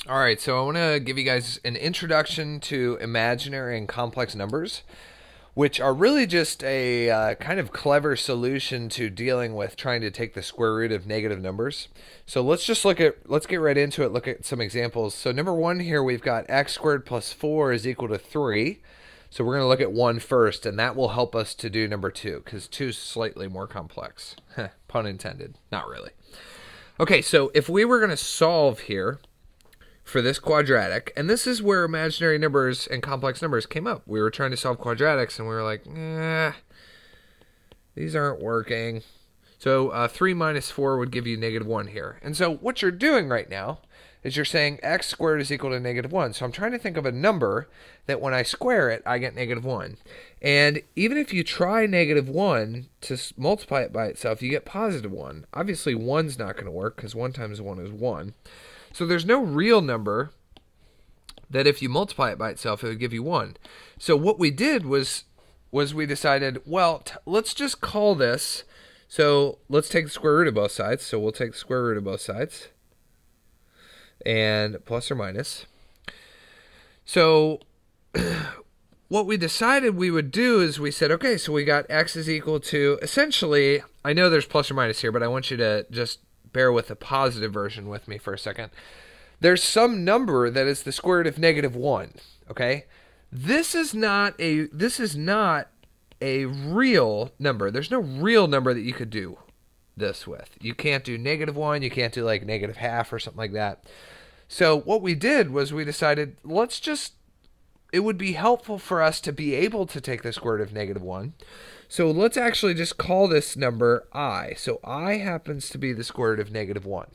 All right, so I want to give you guys an introduction to imaginary and complex numbers, which are really just a kind of clever solution to dealing with trying to take the square root of negative numbers. So let's get right into it, look at some examples. So number one here, we've got x squared plus 4 is equal to 3. So we're going to look at 1 first, and that will help us to do number 2, because 2 is slightly more complex. Pun intended. Not really. Okay, so if we were going to solve here for this quadratic, and this is where imaginary numbers and complex numbers came up. We were trying to solve quadratics, and we were like, these aren't working. So 3 minus 4 would give you negative 1 here. And so what you're doing right now is you're saying x squared is equal to negative 1. So I'm trying to think of a number that when I square it, I get negative 1. And even if you try negative 1 to multiply it by itself, you get positive 1. Obviously, 1's not going to work because 1 times 1 is 1. So there's no real number that if you multiply it by itself, it would give you 1. So what we did was we decided, well, let's just call this. So let's take the square root of both sides. So we'll take the square root of both sides and plus or minus. So what we decided we would do is we said, okay, so we got x is equal to, essentially, I know there's plus or minus here, but I want you to just bear with the positive version with me for a second. There's some number that is the square root of negative 1, okay? This is not a real number. There's no real number that you could do this with. You can't do negative 1, you can't do like negative half or something like that. So what we did was we decided, it would be helpful for us to be able to take the square root of negative 1. So let's actually just call this number I. So I happens to be the square root of negative 1.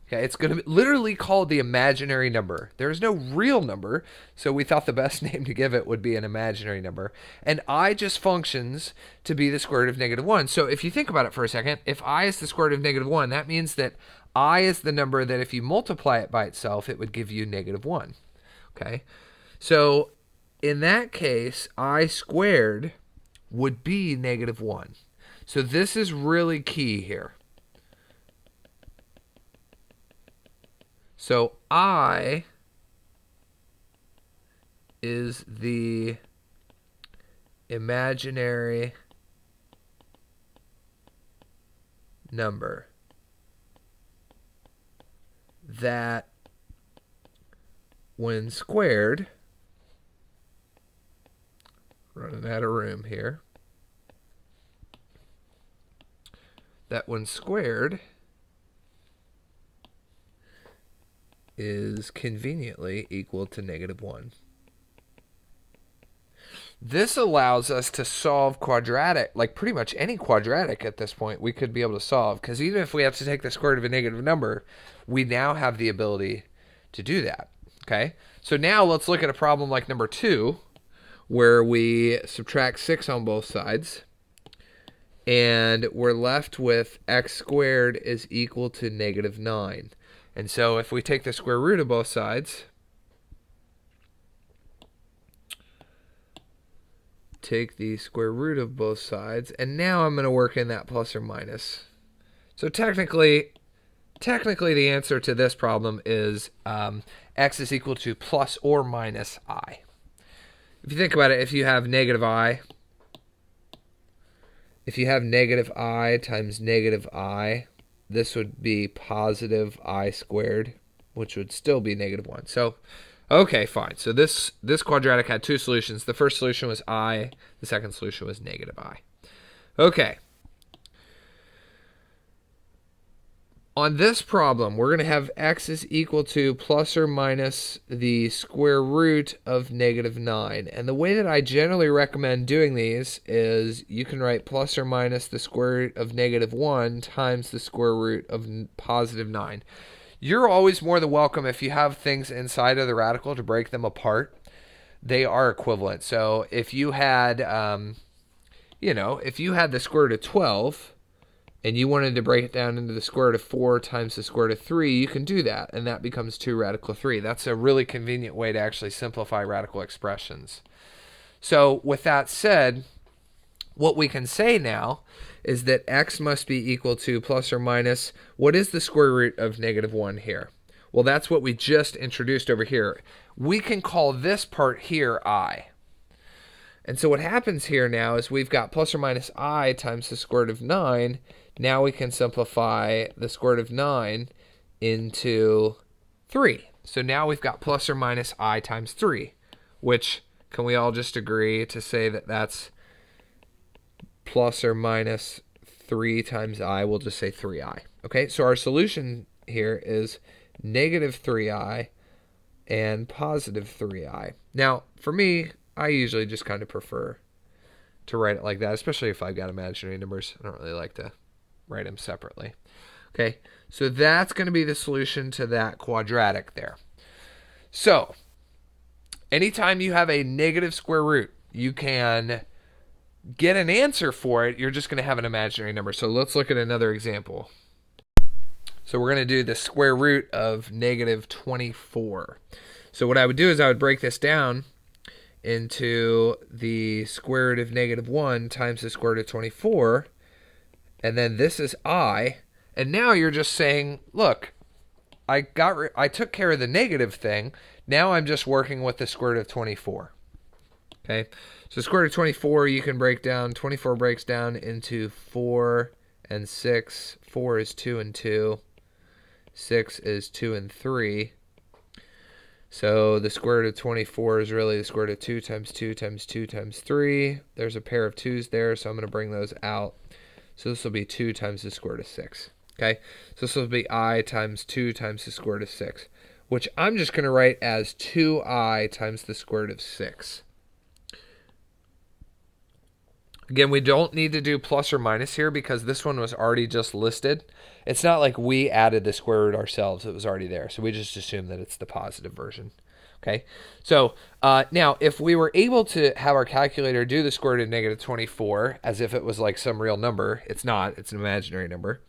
Okay, it's going to be literally called the imaginary number. There is no real number, so we thought the best name to give it would be an imaginary number. And I just functions to be the square root of negative 1. So if you think about it for a second, if I is the square root of negative 1, that means that I is the number that if you multiply it by itself, it would give you negative 1. Okay, so in that case, I squared would be negative 1. So this is really key here. So I is the imaginary number that when squared, running out of room here, that when squared is conveniently equal to negative 1. This allows us to solve quadratic, like pretty much any quadratic at this point we could be able to solve, because even if we have to take the square root of a negative number, we now have the ability to do that. Okay, so now let's look at a problem like number 2, where we subtract 6 on both sides, and we're left with x squared is equal to negative 9. And so if we take the square root of both sides, take the square root of both sides, and now I'm going to work in that plus or minus. So technically the answer to this problem is x is equal to plus or minus I. If you think about it, if you have negative I times negative I, this would be positive I squared, which would still be negative 1. So, okay, fine. So this quadratic had two solutions. The first solution was I. The second solution was negative I. Okay. On this problem, we're going to have x is equal to plus or minus the square root of negative 9. And the way that I generally recommend doing these is you can write plus or minus the square root of negative 1 times the square root of positive 9. You're always more than welcome, if you have things inside of the radical, to break them apart. They are equivalent. So if you had, if you had the square root of 12, and you wanted to break it down into the square root of 4 times the square root of 3, you can do that, and that becomes 2 radical 3. That's a really convenient way to actually simplify radical expressions. So with that said, what we can say now is that x must be equal to plus or minus, what is the square root of negative 1 here? Well, that's what we just introduced over here. We can call this part here I. And so what happens here now is we've got plus or minus I times the square root of 9. Now we can simplify the square root of 9 into 3. So now we've got plus or minus I times 3, which can we all just agree to say that that's plus or minus 3 times I? We'll just say 3I. Okay, so our solution here is negative 3I and positive 3I. Now, for me, I usually just kind of prefer to write it like that, especially if I've got imaginary numbers. I don't really like to write them separately. Okay, so that's going to be the solution to that quadratic there. So, anytime you have a negative square root, you can get an answer for it. You're just going to have an imaginary number. So let's look at another example. So we're going to do the square root of negative 24. So what I would do is I would break this down into the square root of negative 1 times the square root of 24. And then this is I. And now you're just saying, look, I took care of the negative thing. Now I'm just working with the square root of 24. Okay, so square root of 24 you can break down. 24 breaks down into 4 and 6. 4 is 2 and 2. 6 is 2 and 3. So the square root of 24 is really the square root of 2 times 2 times 2 times 3. There's a pair of 2's there, so I'm going to bring those out. So this will be 2 times the square root of 6. Okay, so this will be I times 2 times the square root of 6, which I'm just going to write as 2I times the square root of 6. Again, we don't need to do plus or minus here because this one was already just listed. It's not like we added the square root ourselves. It was already there. So we just assume that it's the positive version. Okay, so now if we were able to have our calculator do the square root of negative 24 as if it was like some real number, it's not. It's an imaginary number.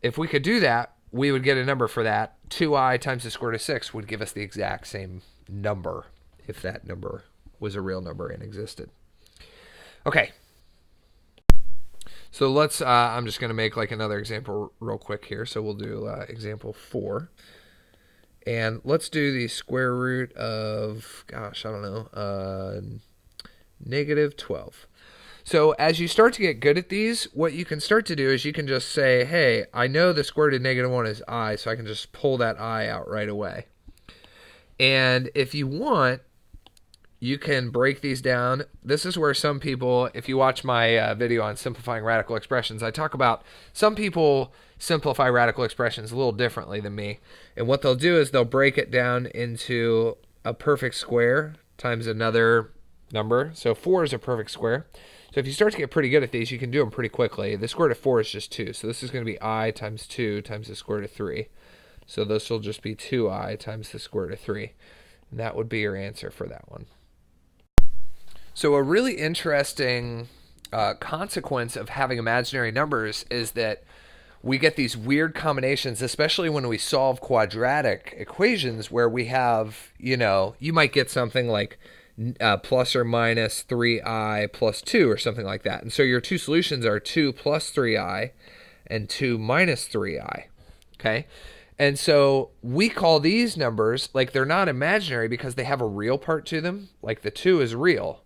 If we could do that, we would get a number for that. 2I times the square root of 6 would give us the exact same number if that number was a real number and existed. Okay. So let's, I'm just going to make like another example real quick here. So we'll do example 4. And let's do the square root of, gosh, I don't know, negative 12. So as you start to get good at these, what you can start to do is you can just say, hey, I know the square root of negative 1 is I, so I can just pull that I out right away. And if you want, you can break these down. This is where some people, if you watch my video on simplifying radical expressions, I talk about some people simplify radical expressions a little differently than me. And what they'll do is they'll break it down into a perfect square times another number. So 4 is a perfect square. So if you start to get pretty good at these, you can do them pretty quickly. The square root of 4 is just 2. So this is going to be I times 2 times the square root of 3. So this will just be 2I times the square root of 3. And that would be your answer for that one. So a really interesting consequence of having imaginary numbers is that we get these weird combinations, especially when we solve quadratic equations where we have, you might get something like plus or minus 3I plus 2 or something like that. And so your two solutions are 2 plus 3I and 2 minus 3I. Okay? And so we call these numbers, like they're not imaginary because they have a real part to them. Like the 2 is real.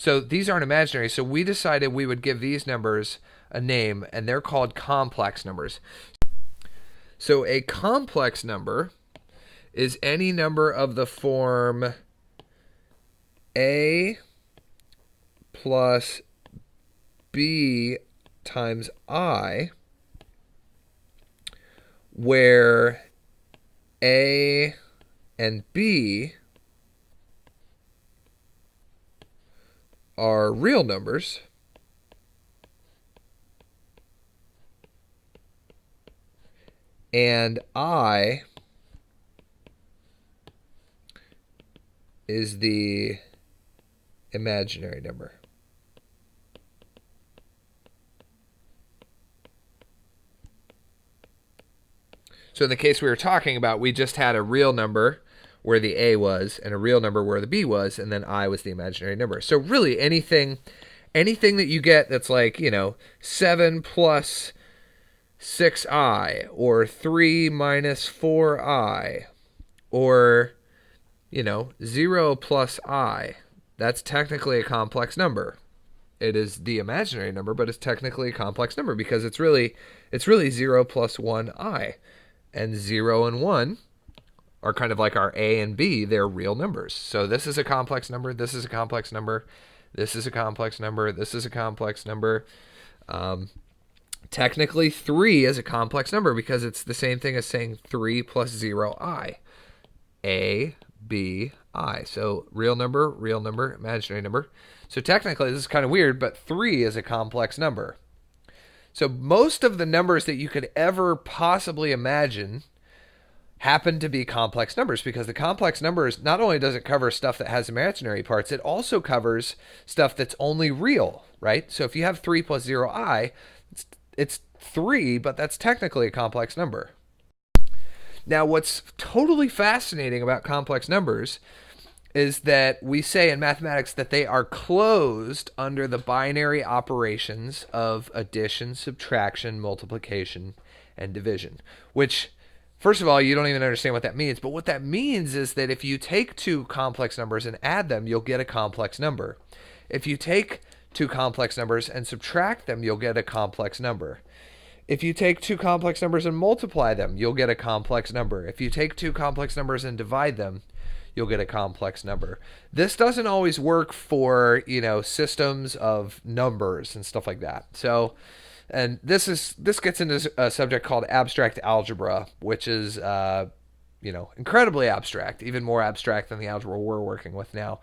So these aren't imaginary. So we decided we would give these numbers a name, and they're called complex numbers. So a complex number is any number of the form A plus B times I, where A and B are real numbers and I is the imaginary number. So in the case we were talking about, we just had a real number where the A was and a real number where the B was, and then I was the imaginary number. So really anything that you get that's like, 7 plus 6i, or 3 minus 4i, or, 0 plus I. That's technically a complex number. It is the imaginary number, but it's technically a complex number because it's really 0 plus 1i. And 0 and 1 are kind of like our A and B. They're real numbers. So this is a complex number. This is a complex number. This is a complex number. This is a complex number. Technically, 3 is a complex number because it's the same thing as saying 3 plus 0i. A, B, I. So real number, imaginary number. So technically, this is kind of weird, but 3 is a complex number. So most of the numbers that you could ever possibly imagine happen to be complex numbers, because the complex numbers, not only does it cover stuff that has imaginary parts, it also covers stuff that's only real, right? So if you have 3 plus 0i, it's 3, but that's technically a complex number. Now, what's totally fascinating about complex numbers is that we say in mathematics that they are closed under the binary operations of addition, subtraction, multiplication, and division, which, first of all, you don't even understand what that means. But what that means is that if you take two complex numbers and add them, you'll get a complex number. If you take two complex numbers and subtract them, you'll get a complex number. If you take two complex numbers and multiply them, you'll get a complex number. If you take two complex numbers and divide them, you'll get a complex number. This doesn't always work for, systems of numbers and stuff like that. So, and this gets into a subject called abstract algebra, which is, incredibly abstract, even more abstract than the algebra we're working with now.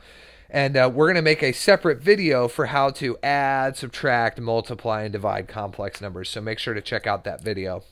And we're going to make a separate video for how to add, subtract, multiply, and divide complex numbers. So make sure to check out that video.